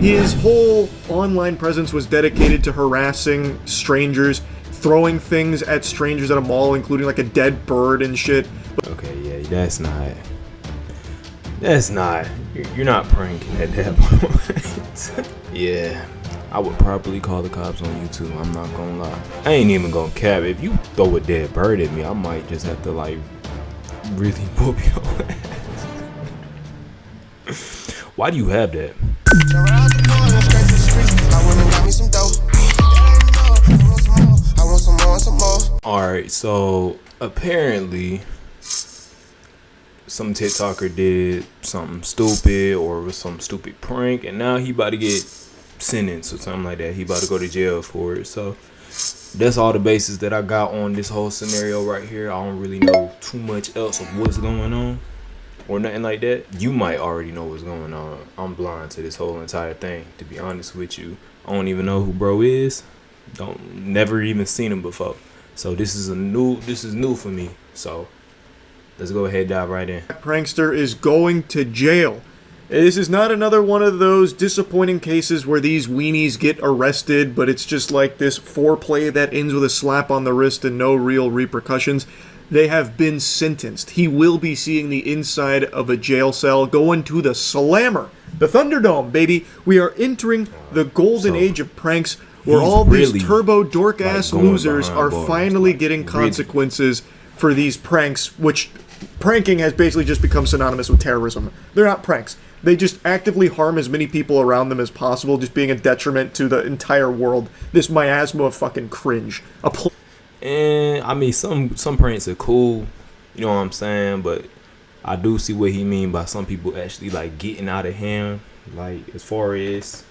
His whole online presence was dedicated to harassing strangers, throwing things at strangers at a mall, including like a dead bird and shit. Okay, yeah, that's not, you're not pranking at that point. Yeah, I would probably call the cops on you too, I'm not gonna lie. I ain't even gonna cap. If you throw a dead bird at me, I might just have to like really whoop your ass. Why do you have that? Alright, so apparently some TikToker did something stupid or was some stupid prank, and now he about to get sentenced or something like that. He about to go to jail for it. So that's all the basis that I got on this whole scenario right here. I don't really know too much else of what's going on or nothing like that. You might already know what's going on. I'm blind to this whole entire thing, to be honest with you. I don't even know who bro is. Never even seen him before. So this is new for me. So let's go ahead and dive right in. That prankster is going to jail. This is not another one of those disappointing cases where these weenies get arrested, but it's just like this foreplay that ends with a slap on the wrist and no real repercussions. They have been sentenced. He will be seeing the inside of a jail cell, going to the Slammer, the Thunderdome, baby. We are entering the golden age of pranks, where all these turbo dork-ass losers are finally getting consequences for these pranks, which pranking has basically just become synonymous with terrorism. They're not pranks. They just actively harm as many people around them as possible, just being a detriment to the entire world. This miasma of fucking cringe. And I mean, some pranks are cool, you know what I'm saying, but I do see what he mean by some people actually like getting out of hand, like as far as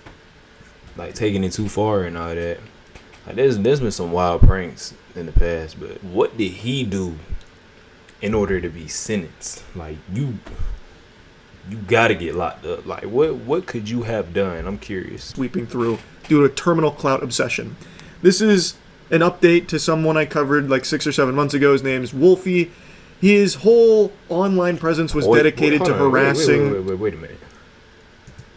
like taking it too far and all that. Like there's been some wild pranks in the past, but what did he do in order to be sentenced? Like you gotta get locked up. Like what could you have done? I'm curious. Sweeping through due to terminal clout obsession. This is an update to someone I covered like 6 or 7 months ago. His name's Wolfie. His whole online presence was dedicated to harassing. Wait a minute.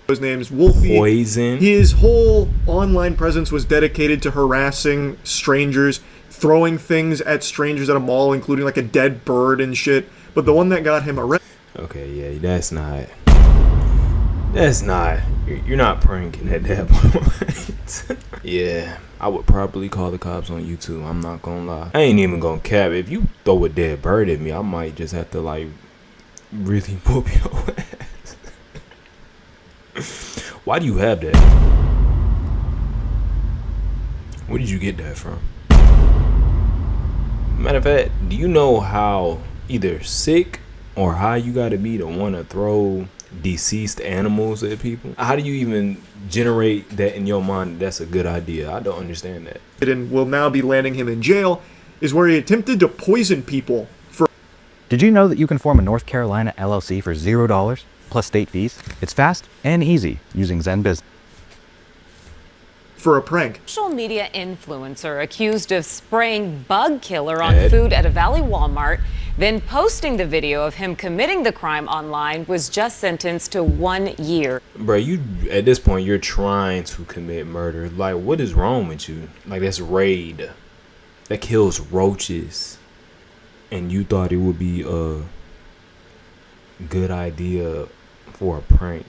His name's Wolfie. Poison. His whole online presence was dedicated to harassing strangers, throwing things at strangers at a mall, including like a dead bird and shit. But the one that got him arrested. Okay, yeah, that's not. You're not pranking at that point. Yeah, I would probably call the cops on you too. I'm not gonna lie. I ain't even gonna cap. If you throw a dead bird at me, I might just have to like really whoop your ass. Why do you have that? Where did you get that from? Matter of fact, do you know how either sick or high you gotta be to want to throw deceased animals at people? How do you even generate that in your mind? That's a good idea. I don't understand that. And will now be landing him in jail, is where he attempted to poison people for. Did you know that you can form a North Carolina LLC for $0 plus state fees? It's fast and easy using Zen Business. For a prank. Social media influencer accused of spraying bug killer on food at a Valley Walmart, then posting the video of him committing the crime online, was just sentenced to 1 year. Bro, you at this point you're trying to commit murder. Like, what is wrong with you? Like, that's raid. That kills roaches. And you thought it would be a good idea for a prank.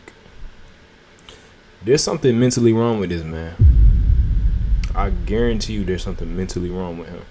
There's something mentally wrong with this man. I guarantee you there's something mentally wrong with him.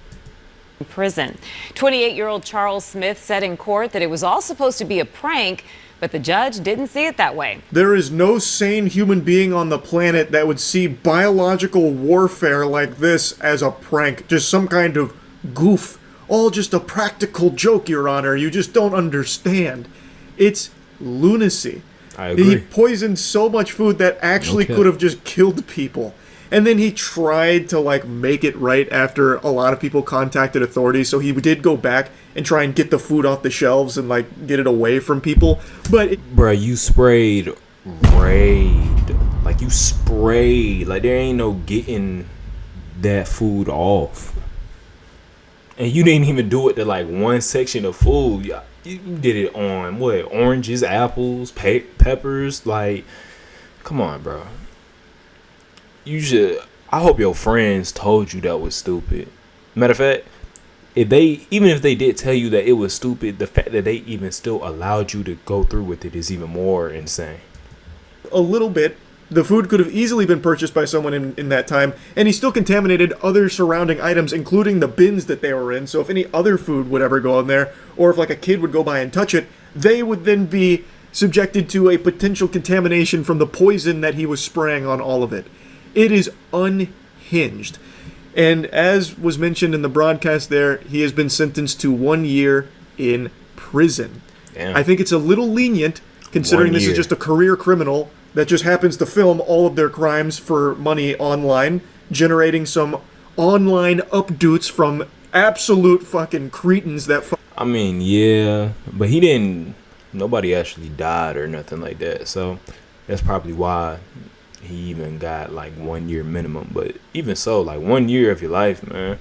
Prison. 28-year-old Charles Smith said in court that it was all supposed to be a prank, but the judge didn't see it that way. There is no sane human being on the planet that would see biological warfare like this as a prank. Just some kind of goof. All just a practical joke, Your Honor. You just don't understand. It's lunacy. I agree. He poisoned so much food that actually could have just killed people. And then he tried to like make it right after a lot of people contacted authorities. So he did go back and try and get the food off the shelves and like get it away from people. But bruh, you sprayed raid. Like you sprayed. Like there ain't no getting that food off. And you didn't even do it to like one section of food. You did it on what? Oranges, apples, peppers. Like, come on, bro. you should. I hope your friends told you that was stupid. Matter of fact, even if they did tell you that it was stupid, the fact that they even still allowed you to go through with it is even more insane. A little bit. The food could have easily been purchased by someone in that time, and he still contaminated other surrounding items, including the bins that they were in. So if any other food would ever go in there, or if like a kid would go by and touch it, they would then be subjected to a potential contamination from the poison that he was spraying on all of it. It is unhinged. And as was mentioned in the broadcast there, he has been sentenced to 1 year in prison. Damn. I think it's a little lenient, considering 1 this year. is just a career criminal that just happens to film all of their crimes for money online, generating some online updoots from absolute fucking cretins that I mean, yeah, but he didn't. Nobody actually died or nothing like that. So that's probably why he even got like 1 year minimum. But even so, like 1 year of your life, man.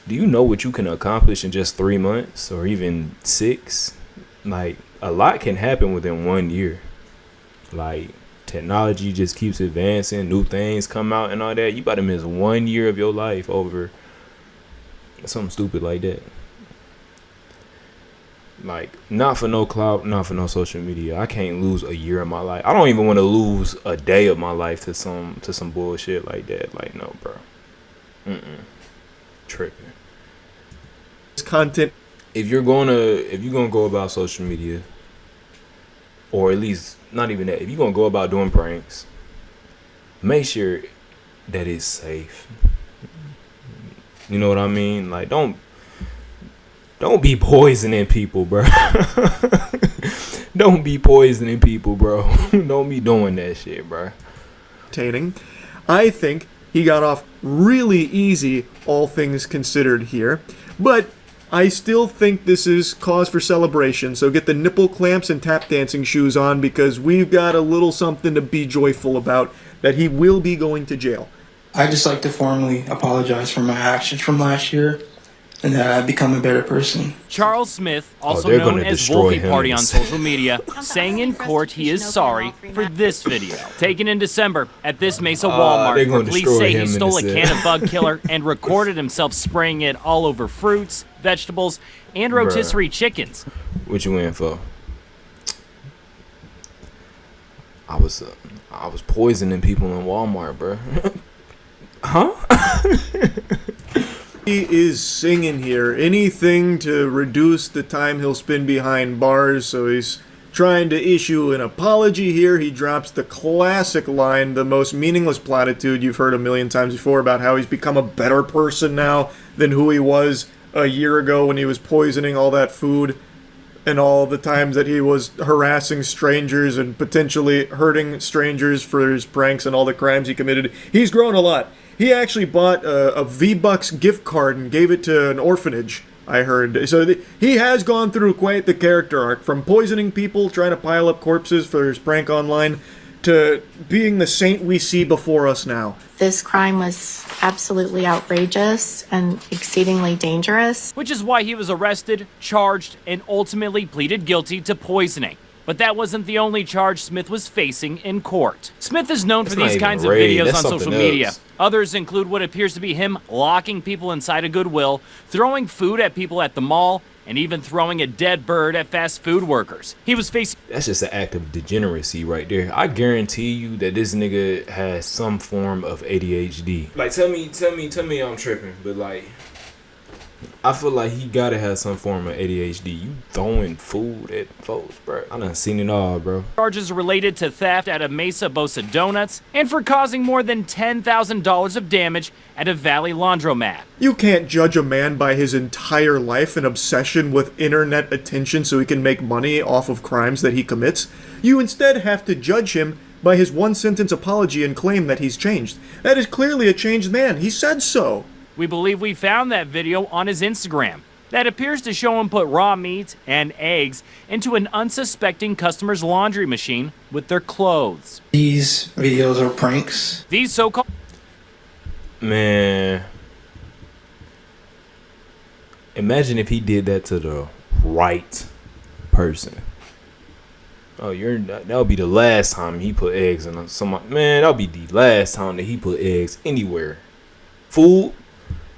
Do you know what you can accomplish in just 3 months or even 6? Like, a lot can happen within 1 year. Like, technology just keeps advancing, new things come out and all that. You about to miss 1 year of your life over something stupid like that. Like, not for no clout, not for no social media. I can't lose a year of my life. I don't even want to lose a day of my life to some bullshit like that. Like, no, bro. Tripping. this content. If you're gonna go about social media, or at least not even that, if you're gonna go about doing pranks, make sure that it's safe. You know what I mean? Like, don't be poisoning people, bro. Don't be poisoning people, bro. Don't be doing that shit, bro. I think he got off really easy, all things considered here, but I still think this is cause for celebration, so get the nipple clamps and tap dancing shoes on, because we've got a little something to be joyful about, that he will be going to jail. I'd just like to formally apologize for my actions from last year, and that I've become a better person. Charles Smith, also they're known gonna as destroy Wolfie him Party in on this. social media, saying in court he is sorry for this video. Taken in December at this Mesa they're Walmart, where gonna police destroy say he him in stole a this, can of bug killer and recorded himself spraying it all over fruits, vegetables, and rotisserie chickens. What you in for? I was poisoning people in Walmart, bro. Huh? He is singing here. Anything to reduce the time he'll spend behind bars, so he's trying to issue an apology here. He drops the classic line, the most meaningless platitude you've heard a million times before, about how he's become a better person now than who he was a year ago when he was poisoning all that food, and all the times that he was harassing strangers and potentially hurting strangers for his pranks and all the crimes he committed. He's grown a lot. He actually bought a V-Bucks gift card and gave it to an orphanage, I heard. So he has gone through quite the character arc, from poisoning people, trying to pile up corpses for his prank online, to being the saint we see before us now. This crime was absolutely outrageous and exceedingly dangerous. Which is why he was arrested, charged, and ultimately pleaded guilty to poisoning. But that wasn't the only charge Smith was facing in court. Smith is known for not these even kinds of raid, videos that's on social something media. else. Others include what appears to be him locking people inside a Goodwill, throwing food at people at the mall, and even throwing a dead bird at fast food workers. He was facing... That's just an act of degeneracy right there. I guarantee you that this nigga has some form of ADHD. Like, tell me I'm tripping, but like, I feel like he gotta have some form of ADHD. You throwing food at folks, bro. I done seen it all, bro. charges related to theft at a Mesa Bosa Donuts and for causing more than $10,000 of damage at a Valley laundromat. You can't judge a man by his entire life and obsession with internet attention so he can make money off of crimes that he commits. You instead have to judge him by his one-sentence apology and claim that he's changed. That is clearly a changed man. He said so. We believe we found that video on his Instagram that appears to show him put raw meat and eggs into an unsuspecting customer's laundry machine with their clothes. These videos are pranks. These so-called... Man, imagine if he did that to the right person. Oh, that'll be the last time he put eggs in somebody. Man, that'll be the last time that he put eggs anywhere. Food.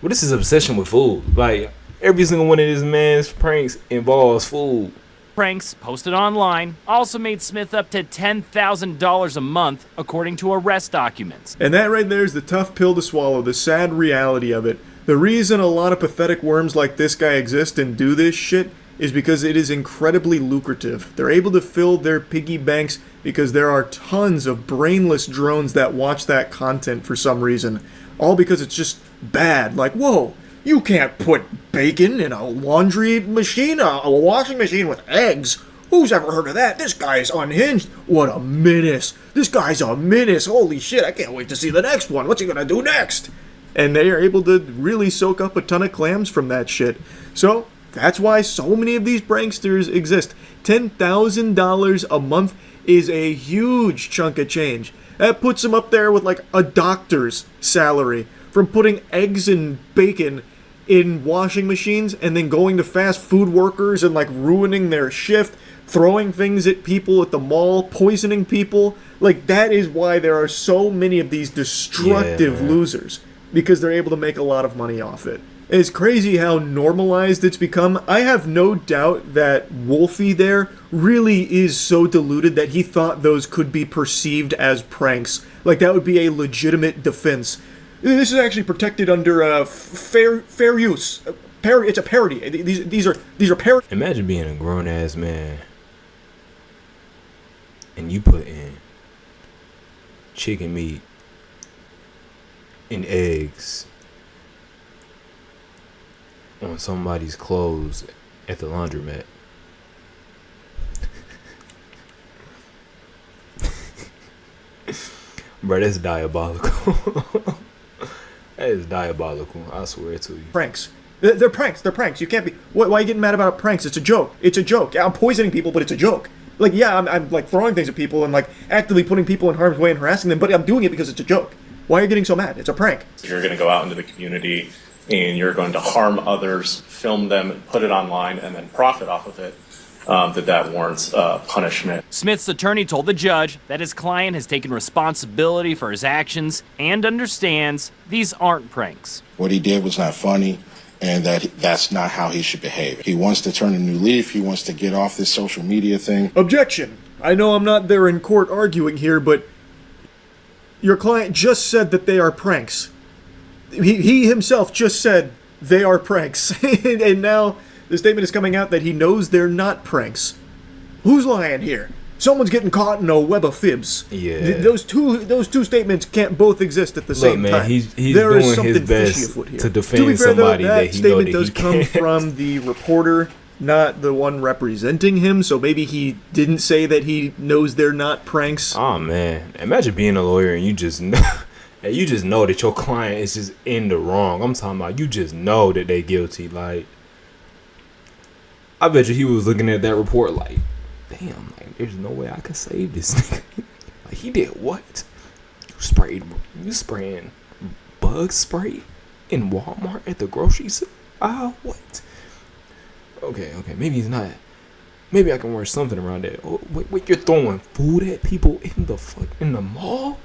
Well, this is obsession with food. Like, every single one of this man's pranks involves food. Pranks posted online also made Smith up to $10,000 a month, according to arrest documents. And that right there is the tough pill to swallow, the sad reality of it. The reason a lot of pathetic worms like this guy exist and do this shit is because it is incredibly lucrative. They're able to fill their piggy banks because there are tons of brainless drones that watch that content for some reason. All because it's just bad. Like, whoa, you can't put bacon in a laundry machine, a washing machine with eggs. Who's ever heard of that? This guy's unhinged. What a menace. This guy's a menace. Holy shit, I can't wait to see the next one. What's he gonna do next? And they are able to really soak up a ton of clams from that shit. So, that's why so many of these pranksters exist. $10,000 a month is a huge chunk of change. That puts them up there with like a doctor's salary from putting eggs and bacon in washing machines and then going to fast food workers and like ruining their shift, throwing things at people at the mall, poisoning people. Like, that is why there are so many of these destructive losers, because they're able to make a lot of money off it. It's crazy how normalized it's become. I have no doubt that Wolfie there really is so deluded that he thought those could be perceived as pranks. Like, that would be a legitimate defense. This is actually protected under fair use. It's a parody. These are parody. Imagine being a grown ass man and you put in chicken meat and eggs on somebody's clothes at the laundromat. Bro, that's diabolical. That is diabolical. I swear to you. Pranks. They're pranks. They're pranks. You can't be. Why are you getting mad about pranks? It's a joke. It's a joke. Yeah, I'm poisoning people, but it's a joke. Like, yeah, I'm like throwing things at people and like actively putting people in harm's way and harassing them, but I'm doing it because it's a joke. Why are you getting so mad? It's a prank. You're going to go out into the community and you're going to harm others, film them, put it online, and then profit off of it. That warrants punishment. Smith's attorney told the judge that his client has taken responsibility for his actions and understands these aren't pranks. What he did was not funny, and that's not how he should behave. He wants to turn a new leaf. He wants to get off this social media thing. Objection. I know I'm not there in court arguing here, but your client just said that they are pranks. He himself just said they are pranks. And now the statement is coming out that he knows they're not pranks. Who's lying here? Someone's getting caught in a web of fibs. Yeah. Those two statements can't both exist at the same time. He's there doing is something his best fishy afoot here. to defend be fair, somebody though, that he statement know that does he come can't. from the reporter, not the one representing him. So maybe he didn't say that he knows they're not pranks. Oh man, imagine being a lawyer and you just know, and you just know that your client is just in the wrong. I'm talking about you just know that they guilty. Like, I bet you he was looking at that report like, damn, like there's no way I can save this nigga. Like, he did what? You spraying bug spray in Walmart at the grocery store? What? Okay, maybe he's not. Maybe I can wear something around that. Oh, wait, you're throwing food at people in the mall?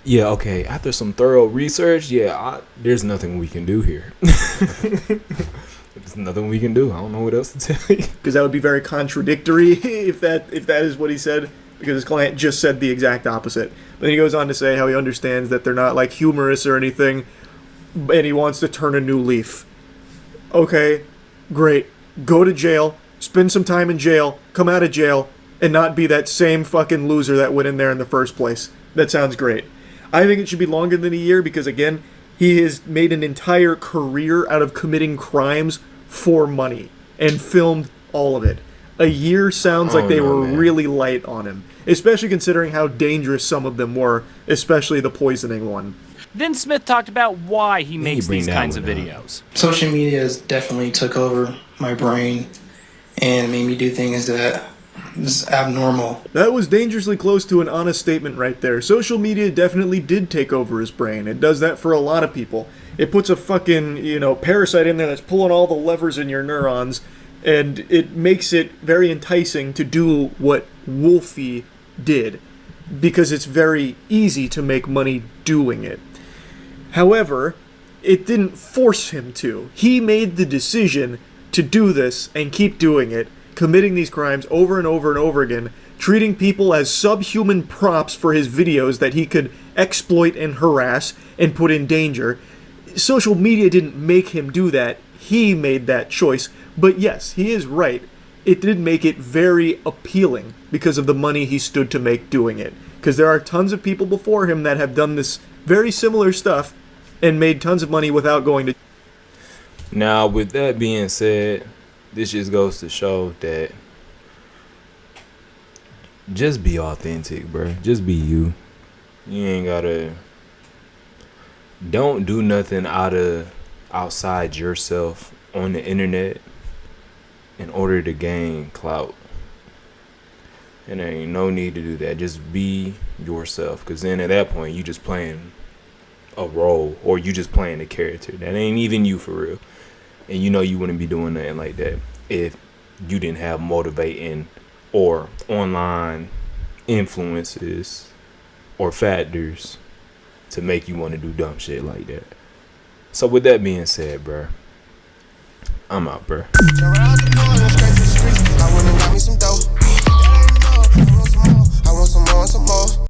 Yeah, okay. After some thorough research, there's nothing we can do here. There's nothing we can do. I don't know what else to tell you. Because that would be very contradictory if that is what he said. Because his client just said the exact opposite. But then he goes on to say how he understands that they're not like humorous or anything, and he wants to turn a new leaf. Okay, great. Go to jail. Spend some time in jail. Come out of jail. And not be that same fucking loser that went in there in the first place. That sounds great. I think it should be longer than a year because, again, he has made an entire career out of committing crimes for money and filmed all of it. A year sounds like they were really light on him, especially considering how dangerous some of them were, especially the poisoning one. Then Smith talked about why he makes these kinds of videos. Social media has definitely took over my brain and made me do things that is abnormal. That was dangerously close to an honest statement right there. Social media definitely did take over his brain. It does that for a lot of people. It puts a fucking, parasite in there that's pulling all the levers in your neurons, And it makes it very enticing to do what Wolfie did, because it's very easy to make money doing it. However, it didn't force him to. He made the decision to do this and keep doing it, committing these crimes over and over and over again, treating people as subhuman props for his videos that he could exploit and harass and put in danger. Social media didn't make him do that. He made that choice. But yes, he is right. It did make it very appealing because of the money he stood to make doing it. Because there are tons of people before him that have done this very similar stuff and made tons of money without going to... Now, with that being said, this just goes to show that just be authentic, bro. Just be you. You ain't gotta... Don't do nothing outside yourself on the internet in order to gain clout. And there ain't no need to do that. Just be yourself, because then at that point you just playing a role, or you just playing a character that ain't even you for real. And you know you wouldn't be doing nothing like that if you didn't have motivating or online influences or factors to make you want to do dumb shit like that. So with that being said, bruh, I'm out, bruh.